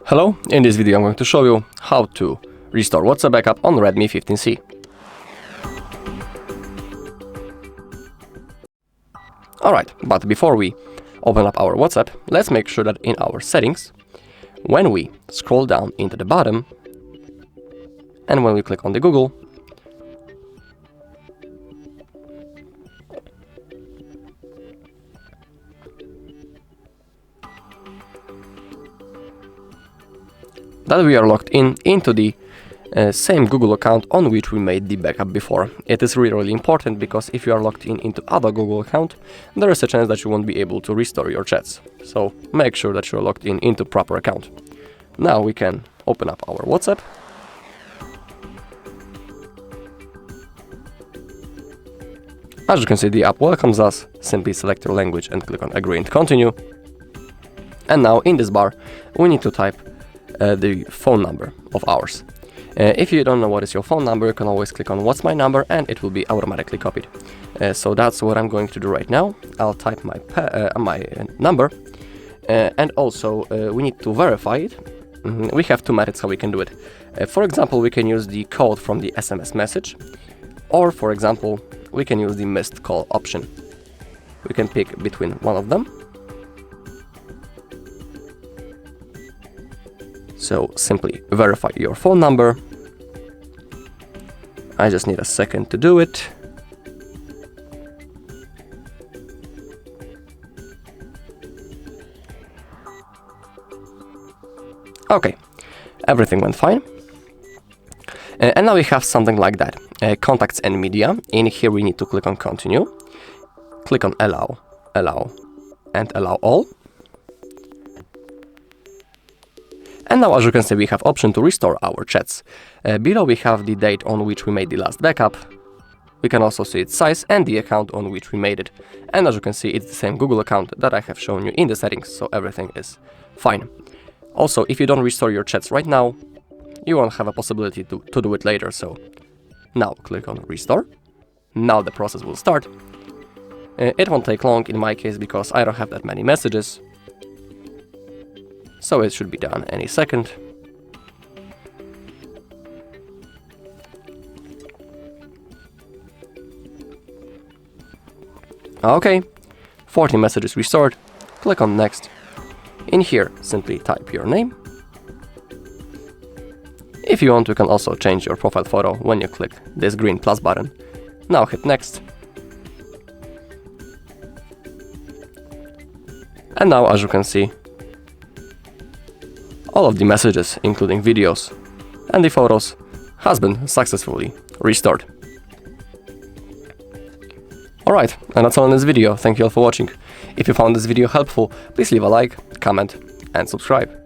Hello, in this video I'm going to show you how to restore WhatsApp backup on Redmi 15C. Alright, but before we open up our WhatsApp, let's make sure that in our settings, when we scroll down into the bottom and when we click on the Google, that we are logged into the same Google account on which we made the backup before. It is really important because if you are logged into other Google account, there is a chance that you won't be able to restore your chats. So make sure that you are logged into proper account. Now we can open up our WhatsApp. As you can see, the app welcomes us. Simply select your language and click on agree and continue. And now in this bar, we need to type the phone number of ours. If you don't know what is your phone number, you can always click on what's my number and it will be automatically copied. So that's what I'm going to do right now. I'll type my number and also we need to verify it. We have two methods how we can do it. For example, we can use the code from the SMS message, or for example, we can use the missed call option. We can pick between one of them. So simply verify your phone number. I just need a second to do it. Okay, everything went fine. And now we have something like that. Contacts and media. In here we need to click on continue. Click on allow, and allow all. And now, as you can see, we have option to restore our chats. Below we have the date on which we made the last backup. We can also see its size and the account on which we made it. And as you can see, it's the same Google account that I have shown you in the settings, so everything is fine. Also, if you don't restore your chats right now, you won't have a possibility to do it later, so now click on restore. Now the process will start. It won't take long in my case because I don't have that many messages. So it should be done any second. Okay, 40 messages restored. Click on next. In here, simply type your name. If you want, you can also change your profile photo when you click this green plus button. Now hit next. And now, as you can see, all of the messages, including videos and the photos, has been successfully restored. Alright, and that's all in this video. Thank you all for watching. If you found this video helpful, please leave a like, comment and subscribe.